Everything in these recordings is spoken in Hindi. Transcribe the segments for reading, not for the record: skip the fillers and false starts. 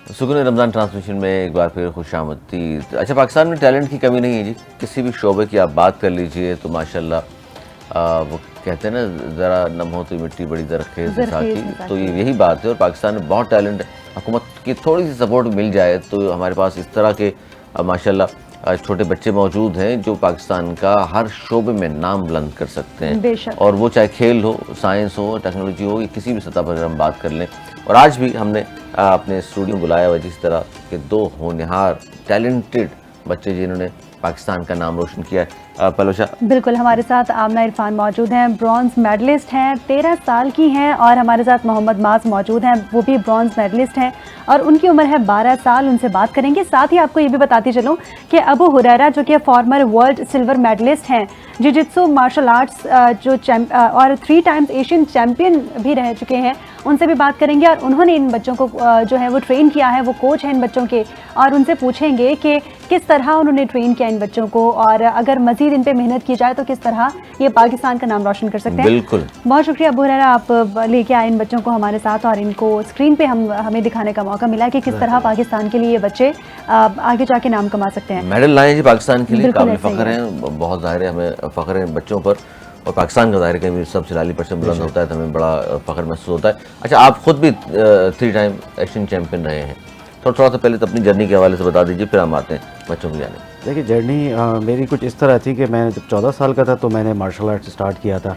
सुकून रमज़ान ट्रांसमिशन में एक बार फिर खुशामदीद। अच्छा, पाकिस्तान में टैलेंट की कमी नहीं है जी। किसी भी शोबे की आप बात कर लीजिए तो माशाल्लाह वो कहते हैं ना, ज़रा नम हो तो मिट्टी बड़ी ज़रख़ेज़ साकी, तो यही बात है। और पाकिस्तान में बहुत टैलेंट है। हुकूमत की थोड़ी सी सपोर्ट मिल जाए तो हमारे पास इस तरह के माशाल्लाह छोटे बच्चे मौजूद हैं जो पाकिस्तान का हर शोबे में नाम बुलंद कर सकते हैं। और वो चाहे खेल हो, साइंस हो, टेक्नोलॉजी हो, या किसी भी सतह पर हम बात कर लें। और आज भी हमने अपने स्टूडियो में बुलाया हुआ जिस तरह के दो होनहार टैलेंटेड बच्चे जिन्होंने पाकिस्तान का नाम रोशन किया है। पलोशा, बिल्कुल, हमारे साथ आमना इरफान मौजूद हैं, ब्रॉन्ज मेडलिस्ट हैं, 13 साल की हैं। और हमारे साथ मोहम्मद माज मौजूद हैं, वो भी ब्रॉन्ज मेडलिस्ट हैं और उनकी उम्र है 12 साल। उनसे बात करेंगे। साथ ही आपको ये भी बताती चलूँ कि अबू हुरैरा जो कि फॉर्मर वर्ल्ड सिल्वर मेडलिस्ट हैं, जिजित्सु मार्शल आर्ट्स जो और 3 टाइम्स एशियन चैम्पियन भी रह चुके हैं, उनसे भी बात करेंगे। और उन्होंने इन बच्चों को जो है वो ट्रेन किया है, वो कोच हैं इन बच्चों के, और उनसे पूछेंगे कि किस तरह उन्होंने ट्रेन किया इन बच्चों को, और अगर मजीद इन पे मेहनत की जाए तो किस तरह ये पाकिस्तान का नाम रोशन कर सकते हैं। बिल्कुल, बहुत शुक्रिया अबू हुरैरा, आप लेके आए इन बच्चों को हमारे साथ और इनको स्क्रीन पे हमें दिखाने का मौका मिला कि किस तरह पाकिस्तान के लिए ये बच्चे आगे जाके नाम कमा सकते हैं। मेडल लाए जी पाकिस्तान के लिए, काबिल फ़ख्र हैं। बहुत ज़ाहिर है हमें फ़ख्र है बच्चों पर, और पाकिस्तान का ज़ाहिर है कि सब सिलाली परसेंट बुलंद होता है तो हमें बड़ा फ़ख्र महसूस होता है। अच्छा, आप खुद भी 3 टाइम एशियन चैम्पियन रहे हैं, तो थोड़ा सा पहले तो अपनी जर्नी के हवाले से बता दीजिए, फिर हम आते हैं बच्चों को जाने। देखिए, जर्नी मेरी कुछ इस तरह थी कि मैं जब 14 साल का था तो मैंने मार्शल आर्ट स्टार्ट किया था।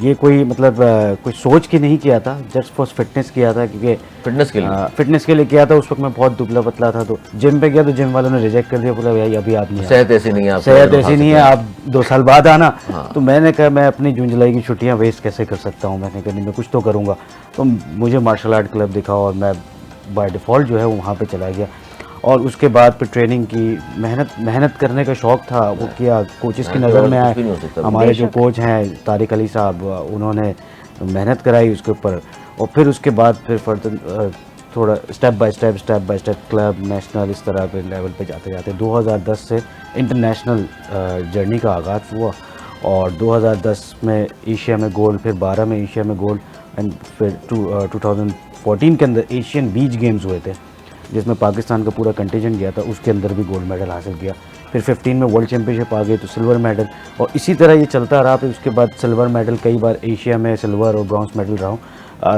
ये कोई मतलब कुछ सोच के नहीं किया था, जस्ट फॉर फिटनेस किया था, क्योंकि फिटनेस के लिए किया था। उस वक्त मैं बहुत दुबला पतला था, तो जिम पे गया तो जिम वालों ने रिजेक्ट कर दिया, बोला भाई अभी आप नहीं, सेहत ऐसी नहीं है, सेहत ऐसी नहीं है, आप 2 साल बाद आना। तो मैंने कहा मैं अपनी जून जुलाई की छुट्टियाँ वेस्ट कैसे कर सकता हूँ, मैंने कहा नहीं, मैं कुछ तो करूँगा। तो मुझे मार्शल आर्ट क्लब दिखा और मैं बाय डिफ़ॉल्ट जो है वो वहाँ पे चला गया। और उसके बाद फिर ट्रेनिंग की, मेहनत करने का शौक़ था, वो किया। कोचेस की नज़र में आए, हमारे जो कोच हैं तारिक अली साहब, उन्होंने मेहनत कराई उसके ऊपर। और फिर उसके बाद फिर फर्दर थोड़ा step by step club, national, इस तरह पे लेवल पे जाते जाते 2010 से इंटरनेशनल जर्नी का आगाज़ हुआ। और 2010 में एशिया में गोल्ड, फिर 12 में एशिया में गोल्ड, एंड फिर 2014 के अंदर एशियन बीच गेम्स हुए थे जिसमें पाकिस्तान का पूरा कंटिजेंट गया था, उसके अंदर भी गोल्ड मेडल हासिल किया। फिर 15 में वर्ल्ड चैम्पियनशिप आ गई तो सिल्वर मेडल, और इसी तरह ये चलता रहा। फिर उसके बाद सिल्वर मेडल, कई बार एशिया में सिल्वर और ब्रॉन्ज मेडल रहा हूँ।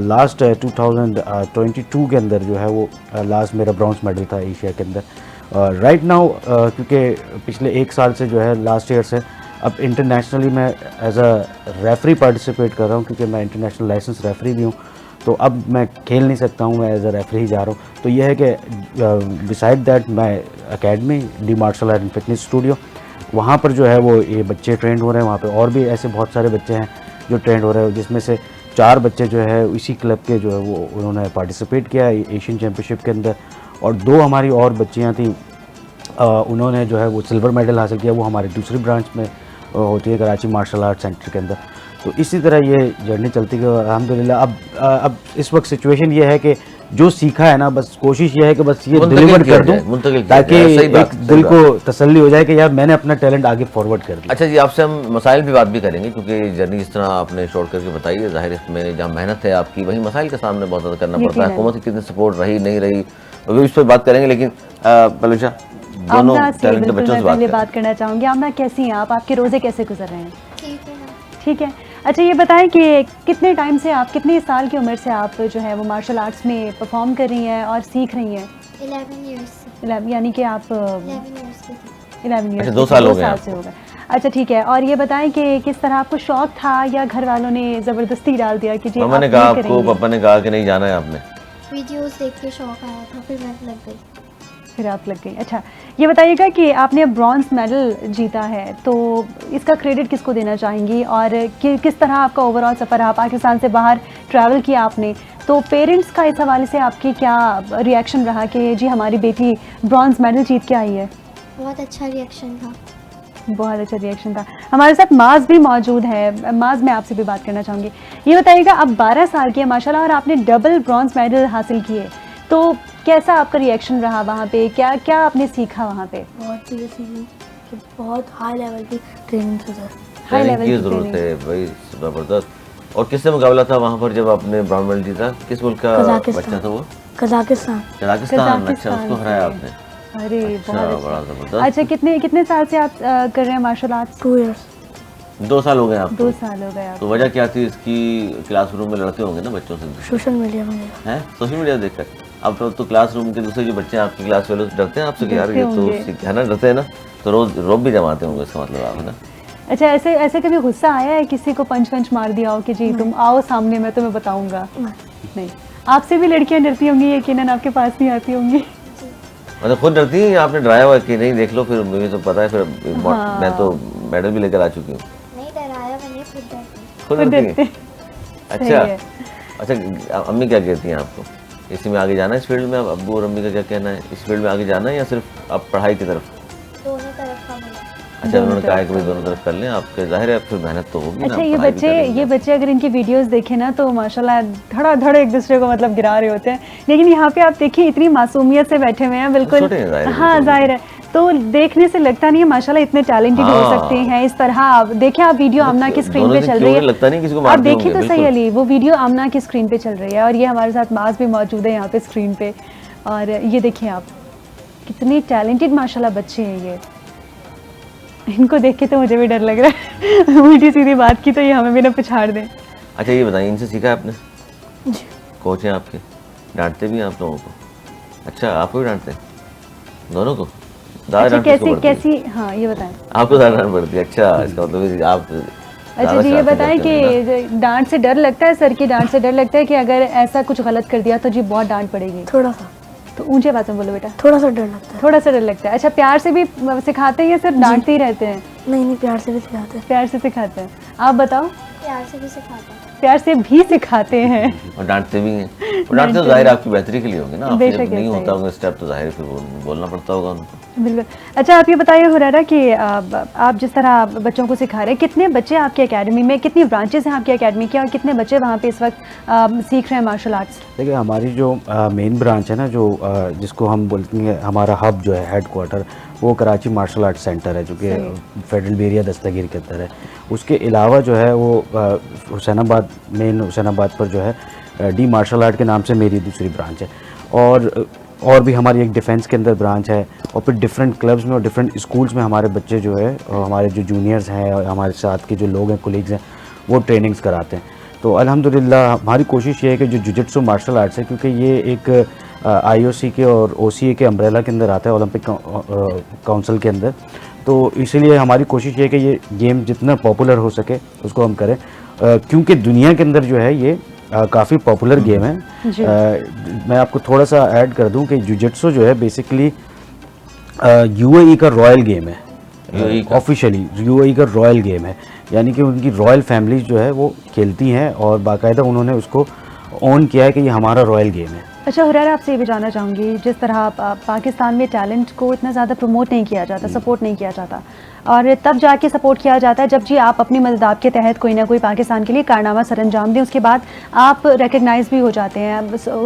लास्ट 2022 के अंदर जो है वो लास्ट मेरा ब्रॉन्ज मेडल था एशिया के अंदर। राइट नाउ क्योंकि पिछले 1 साल से जो है, लास्ट ईयर से अब इंटरनेशनली मैं एज अ रेफरी पार्टिसिपेट कर रहा हूँ, क्योंकि मैं इंटरनेशनल लाइसेंस रेफरी भी हूँ। तो अब मैं खेल नहीं सकता हूँ, मैं एज अ रेफरी ही जा रहा हूँ। तो यह है कि बिसाइड दैट मैं academy de martial art and fitness studio, वहाँ पर जो है वो ये बच्चे ट्रेंड हो रहे हैं। वहाँ पे और भी ऐसे बहुत सारे बच्चे हैं जो ट्रेंड हो रहे हैं, जिसमें से 4 बच्चे जो है इसी क्लब के जो है वो उन्होंने पार्टिसिपेट किया एशियन चैम्पियनशिप के अंदर। और 2 हमारी और बच्चियाँ थी, उन्होंने जो है वो सिल्वर मेडल हासिल किया, वो हमारी दूसरी ब्रांच में होती है कराची मार्शल आर्ट सेंटर के अंदर। तो इसी तरह ये जर्नी चलती गई अल्हम्दुलिल्लाह। अब इस वक्त सिचुएशन ये है कि जो सीखा है ना, बस कोशिश ये है कि बस ये डिलीवर कर दूं, ताकि एक दिल को तसल्ली हो जाए कि यार मैंने अपना टैलेंट आगे फॉरवर्ड कर दिया। अच्छा जी, आपसे हम मसाइल पे बात भी करेंगे, क्योंकि जर्नी जिस तरह आपने शॉर्ट करके बताई है, ज़ाहिर इसमें जहाँ मेहनत है आपकी, वहीं मसाइल का सामने बहुत ज़्यादा करना पड़ता है। हुकूमत की कितनी सपोर्ट रही नहीं रही, वो इस पर बात करेंगे। लेकिन पलूषा, दोनों टैलेंटेड बच्चों से बात करना चाहूँगी। आमना, कैसी हैं आप? आपके रोज़े कैसे गुजर रहे हैं? ठीक है। अच्छा, ये बताएं कि कितने टाइम से आप, कितने साल की उम्र से आप जो है वो मार्शल आर्ट्स में परफॉर्म कर रही हैं और सीख रही हैं? 11 ईयर्स। 11 यानी कि आप 11 ईयर्स की थी। 11 ईयर्स। अच्छा, 2 साल हो गए से हो गए। अच्छा, ठीक है। और ये बताएं कि किस तरह आपको शौक था या घर वालों ने ज़बरदस्ती डाल दिया कि जी मम्मा ने कहा आपको, पापा ने कहा कि नहीं जाना है आपने? वीडियोस देख के शौक आया था, फिर मैं लग गई। फिर आप लग गई। अच्छा, ये बताइएगा कि आपने ब्रॉन्ज मेडल जीता है, तो इसका क्रेडिट किसको देना चाहेंगी, और किस तरह आपका ओवरऑल सफ़र रहा? पाकिस्तान से बाहर ट्रैवल किया आपने, तो पेरेंट्स का इस हवाले से आपकी क्या रिएक्शन रहा कि जी हमारी बेटी ब्रॉन्ज मेडल जीत के आई है? बहुत अच्छा रिएक्शन था। बहुत अच्छा रिएक्शन था। हमारे साथ माज भी मौजूद है। माज, मैं आपसे भी बात करना चाहूँगी। ये बताइएगा, अब 12 साल की है माशाल्लाह, और आपने डबल ब्रॉन्ज मेडल हासिल किए, तो कैसा आपका रिएक्शन रहा वहाँ पे? क्या क्या आपने सीखा वहाँ पे? बहुत चीज़ें सीखी कि बहुत हाई लेवल की ट्रेनिंग थी सर। हाई लेवल की ज़रूरत है भाई, ज़बरदस्त। और किससे मुकाबला था वहाँ पर जब आपने ब्राउन मेडल जीता? किस मुल्क का बच्चा था वो? कजाकिस्तान। कजाकिस्तान, अच्छा उसको हराया आपने। अरे अच्छा, बहुत बड़ा अच्छा। जबरदस्त। अच्छा कितने साल से आप कर रहे हैं मार्शल आर्ट्स? 2 years। 2 साल हो गए आपको। 2 साल हो गए आप। तो वजह क्या थी इसकी? क्लासरूम में लड़ते होंगे ना बच्चों से? सोशल मीडिया में हैं सोशल मीडिया देखकर? अब तो क्लासरूम के दूसरे जो बच्चे हैं आपकी क्लास वाले डरते हैं आपसे कि यार ये तो है ना, डरते हैं ना, तो रोज रोब भी जमाते होंगे इसका मतलब आप, है ना? अच्छा ऐसे कभी गुस्सा आया है किसी को पंच मार दिया हो कि जी तुम आओ सामने मैं तुम्हें बताऊंगा? नहीं। आपसे भी लड़कियां डरती होंगी यकीनन, आपके पास नहीं आती होंगी? मतलब खुद डरती हैं या आपने डराया हुआ है कि नहीं देख लो फिर मुझे तो पता है फिर मैं तो मेडल भी लेकर आ चुकी हूँ? नहीं डराया मैंने, खुद डरती। खुद डरती हैं? अच्छा अच्छा, अम्मी क्या कहती हैं आपको? इसी में आगे जाना है इस फील्ड में? अब अब्बू और अम्मी का क्या कहना है, इस फील्ड में आगे जाना है या सिर्फ आप पढ़ाई की तरफ? दोनों तरफ का मिला। अच्छा उन्होंने कहा है कि भाई दोनों तरफ कर लें, आपके जाहिर है फिर मेहनत तो होगी ना। अच्छा पढ़ाई ये बच्चे अगर इनकी वीडियोस देखें ना तो माशाल्लाह धड़ाधड़ एक दूसरे को मतलब गिरा रहे होते हैं, लेकिन यहाँ पे आप देखिए इतनी मासूमियत से बैठे हुए हैं बिल्कुल। छोटे हैं जाहिर है, हाँ जाहिर है, तो देखने से लगता नहीं है माशाल्लाह इतने टैलेंटेड हो सकते हैं इस तरह। आप देखिए, आप वीडियो आमना की स्क्रीन पे चल रही है, लगता नहीं किसी को आप मारते देखिए होंगे, तो सही अली, वो वीडियो आमना की स्क्रीन पे चल रही है और ये हमारे साथ माज भी मौजूद है यहाँ पे स्क्रीन पे। और ये देखिए आप कितने टैलेंटेड माशाल्लाह बच्चे हैं ये। इनको देख के तो मुझे भी डर लग रहा है उल्टी सीधी बात की तो ये हमें भी ना पछाड़ दें। अच्छा ये बताइए, इनसे सीखा आपने? जी। कोच हैं आपके, डांटते भी हैं आप लोगों को? अच्छा आपको भी डांटते हैं दोनों को? अच्छा कैसी हाँ ये बताएं। आपको ज़्यादा डांट पड़ती है? अच्छा इसका मतलब आप अच्छा जी ये बताएं कि डांट से डर लगता है, सर की डांट से डर लगता है कि अगर ऐसा कुछ गलत कर दिया तो जी बहुत डांट पड़ेगी? थोड़ा सा। तो ऊंचे आवाज़ में बोलो बेटा। थोड़ा सा डर लगता है। थोड़ा सा डर लगता है। अच्छा प्यार से भी सिखाते हैं या सिर्फ डांटते ही रहते हैं? नहीं प्यार से भी सिखाते हैं। प्यार से सिखाते हैं। आप बताओ? प्यार से भी सिखाता है। प्यार से भी सिखाते हैं और डांटते भी हैं? और डांटते तो जाहिर आपकी बेहतरी के लिए होंगे ना, आपसे जब नहीं होता होगा स्टेप तो जाहिर फिर बोलना पड़ता होगा उनको। बिल्कुल। अच्छा आप ये बताइए हुरैरा कि आप जिस तरह बच्चों को सिखा रहे हैं, कितने बच्चे आपकी एकेडमी में, कितनी ब्रांचेस हैं आपकी एकेडमी की और कितने बच्चे वहाँ पे इस वक्त सीख रहे हैं मार्शल आर्ट्स? देखिए हमारी जो मेन ब्रांच है ना, जो जिसको हम बोलते हैं हमारा हब जो है, हेड क्वार्टर, वो कराची मार्शल आर्ट्स सेंटर है जो कि फेडरल बेरिया दस्तगीर के अंदर है। उसके अलावा जो है वो हुसैनाबाद, मेन हुसैनाबाद पर जो है डी मार्शल आर्ट के नाम से मेरी दूसरी ब्रांच है। और भी हमारी एक डिफेंस के अंदर ब्रांच है, और फिर डिफरेंट क्लब्स में और डिफरेंट स्कूल्स में हमारे बच्चे जो है, हमारे जो जूनियर्स हैं और हमारे साथ के जो लोग हैं, कोलीग्स हैं, वो ट्रेनिंग्स कराते हैं। तो अल्हम्दुलिल्लाह हमारी कोशिश ये है कि जो जुजित्सु मार्शल आर्ट्स है, क्योंकि ये एक IOC के और OCA के अम्ब्रेला के अंदर आता है, ओलंपिक काउंसिल के अंदर, तो इसीलिए हमारी कोशिश ये है कि ये गेम जितना पॉपुलर हो सके उसको हम करें, क्योंकि दुनिया के अंदर जो है ये काफ़ी पॉपुलर गेम है। मैं आपको थोड़ा सा ऐड कर दूं कि जुजित्सु जो है बेसिकली UAE का रॉयल गेम है, ऑफिशियली UAE का रॉयल गेम है, यानी कि उनकी रॉयल फैमिलीज जो है वो खेलती हैं और बाकायदा उन्होंने उसको ऑन किया है कि ये हमारा रॉयल गेम है। अच्छा हुरैरा आपसे ये भी जानना चाहूँगी, जिस तरह पाकिस्तान में टैलेंट को इतना ज़्यादा प्रमोट नहीं किया जाता, सपोर्ट नहीं किया जाता, और तब जाके सपोर्ट किया जाता है जब जी आप अपनी मददाब के तहत कोई ना कोई पाकिस्तान के लिए कारनामा सर अंजाम दें, उसके बाद आप रिकग्नाइज भी हो जाते हैं,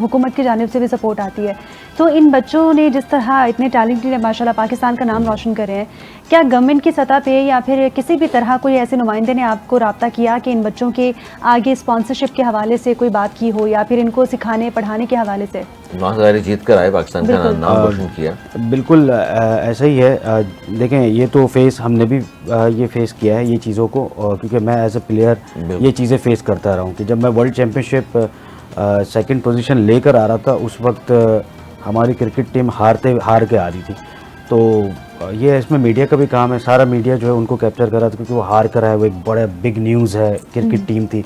हुकूमत की जानिब से भी सपोर्ट आती है। तो इन बच्चों ने जिस तरह इतने टैलेंटेड माशाल्लाह पाकिस्तान का नाम रोशन करे हैं, क्या गवर्नमेंट की सतह पे या फिर किसी भी तरह कोई ऐसे नुमाइंदे ने आपको रब्ता किया कि इन बच्चों के आगे स्पॉन्सरशिप के हवाले से कोई बात की हो या फिर इनको सिखाने पढ़ाने के हवाले से? जीत कर आए, पाकिस्तान का नाम रोशन किया। बिल्कुल ऐसा ही है। देखें ये तो फेस हमने भी ये फेस किया है ये चीज़ों को, क्योंकि मैं एज ए प्लेयर ये चीज़ें फेस करता रहा हूँ कि जब मैं वर्ल्ड चैम्पियनशिप सेकंड पोजीशन लेकर आ रहा था, उस वक्त हमारी क्रिकेट टीम हार के आ रही थी। तो ये इसमें मीडिया का भी काम है, सारा मीडिया जो है उनको कैप्चर कर रहा था, क्योंकि वो हार कर आए, वो एक बड़ा बिग न्यूज़ है, क्रिकेट टीम थी,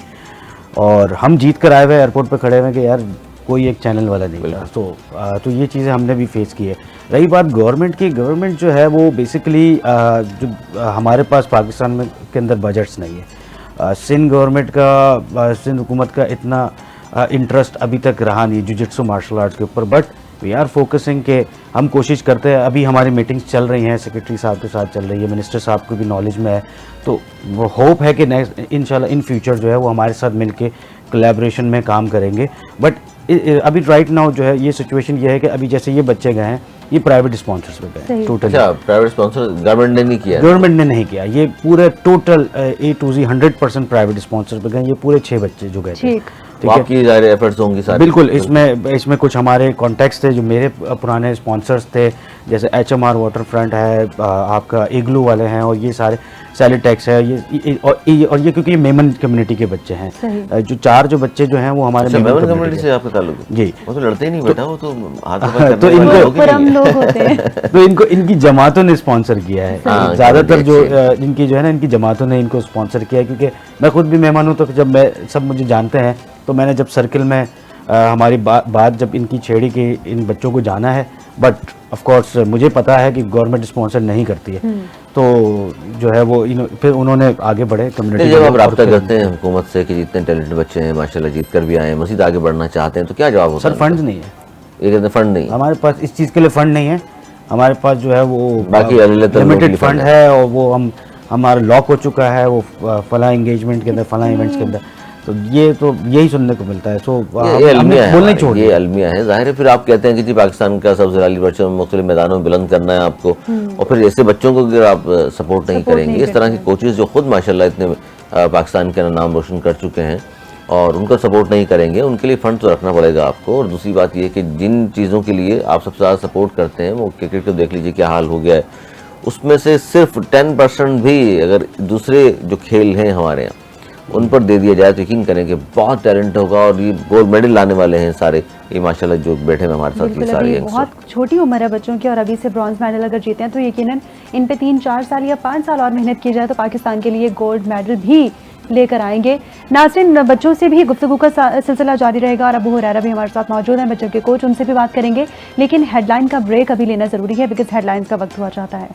और हम जीत कर आए हुए एयरपोर्ट पर खड़े हुए कि यार कोई एक चैनल वाला नहीं था। तो ये चीज़ें हमने भी फेस की है। रही बात गवर्नमेंट की, गवर्नमेंट जो है वो बेसिकली जो हमारे पास पाकिस्तान में के अंदर बजट्स नहीं है। सिंध गवर्नमेंट का, सिंध हुकूमत का इतना इंटरेस्ट अभी तक रहा नहीं जुजित्सु मार्शल आर्ट्स के ऊपर, बट वी आर फोकसिंग के हम कोशिश करते हैं। अभी हमारी मीटिंग्स चल रही हैं, सेक्रेटरी साहब के साथ चल रही है, मिनिस्टर साहब को भी नॉलेज में है, तो वो होप है कि नेक्स्ट इंशाल्लाह इन फ्यूचर जो है वो हमारे साथ मिलके कोलैबोरेशन में काम करेंगे। बट अभी राइट नाउ जो है ये सिचुएशन ये है कि अभी जैसे ये बच्चे गए हैं, ये प्राइवेट स्पॉन्सर्स पे गए टोटल। अच्छा प्राइवेट स्पॉन्सर गवर्नमेंट ने नहीं किया? गवर्नमेंट ने नहीं किया, ये पूरे total A to Z 100% private sponsor पे गए। ये पूरे 6 बच्चे जो गए थे, तो आपकी ज़ाहिर एफर्ट्स होंगी सारी। बिल्कुल, इसमें कुछ हमारे कॉन्टेक्ट्स थे जो मेरे पुराने स्पॉन्सर्स थे, जैसे HMR वाटर फ्रंट है, आपका इग्लू वाले हैं, और ये सारे सैलिटेक्स है, और ये क्योंकि ये मेमन कम्युनिटी के बच्चे हैं, जो 4 जो बच्चे जो हैं वो हमारे मेमन कम्युनिटी से आपका ताल्लुक है? जी। वो तो लड़ते ही नहीं बेटा, वो तो तो लोग होते हैं। तो इनकी जमातों ने स्पॉन्सर किया है, ज़्यादातर जो इनकी जो है ना, इनकी जमातों ने इनको स्पॉन्सर किया है, क्योंकि मैं खुद भी मेहमान हूँ, तो जब मैं सब मुझे जानते हैं, तो मैंने जब सर्किल में हमारी बात जब इनकी छेड़ी कि इन बच्चों को जाना है, बट ऑफ कोर्स मुझे पता है कि गवर्नमेंट स्पॉन्सर नहीं करती है, तो जो है वो फिर उन्होंने आगे बढ़े कम्युनिटी। जब आप रब्ता करते हैं हुकूमत से कि जितने टैलेंटेड बच्चे हैं माशाल्लाह जीत कर भी आए हैं, मज़ीद आगे बढ़ना चाहते हैं, तो क्या जवाब होता है? सर फंड नहीं है, ये कहते हैं फंड नहीं, हमारे पास इस चीज़ के लिए फ़ंड नहीं है। हमारे पास जो है वो बाकी लिमिटेड फंड है, और वो हमारा लॉक हो चुका है, वो फला एंगेजमेंट के अंदर, फला इवेंट्स के अंदर, तो यही सुनने को मिलता है। सो ये अलमिया है ज़ाहिर है। फिर आप कहते हैं कि जी पाकिस्तान का सबसे लाली परचम मुख्तलिफ मैदानों में बुलंद करना है आपको, और फिर ऐसे बच्चों को अगर आप सपोर्ट नहीं करेंगे, इस तरह के कोचेज़ जो खुद माशाल्लाह इतने पाकिस्तान के नाम रोशन कर चुके हैं, और उनको सपोर्ट नहीं करेंगे, उनके लिए फ़ंड तो रखना पड़ेगा आपको। और दूसरी बात ये कि जिन चीज़ों के लिए आप सबसे ज़्यादा सपोर्ट करते हैं, वो क्रिकेट को देख लीजिए क्या हाल हो गया है, उसमें से सिर्फ 10% भी अगर दूसरे जो खेल हैं हमारे यहाँ उन पर दे दिया जाए तो यकीन करें कि बहुत टैलेंट होगा, और ये गोल्ड मेडल लाने वाले हैं सारे, ये माशाल्लाह जो बैठे हैं हमारे साथ ये सारे। बहुत छोटी उम्र है बच्चों की, और अभी से ब्रॉन्ज मेडल अगर जीते हैं तो यकीनन इन पे 3-4 साल या 5 साल और मेहनत की जाए तो पाकिस्तान के लिए गोल्ड मेडल भी लेकर आएंगे। नाज़रीन, बच्चों से भी गुफ्तगू का सिलसिला जारी रहेगा, और अबू हुरैरा भी हमारे साथ मौजूद हैं, बच्चों के कोच, उनसे भी बात करेंगे, लेकिन हेडलाइन का ब्रेक अभी लेना ज़रूरी है, बिकॉज हेडलाइंस का वक्त हुआ चाहता है।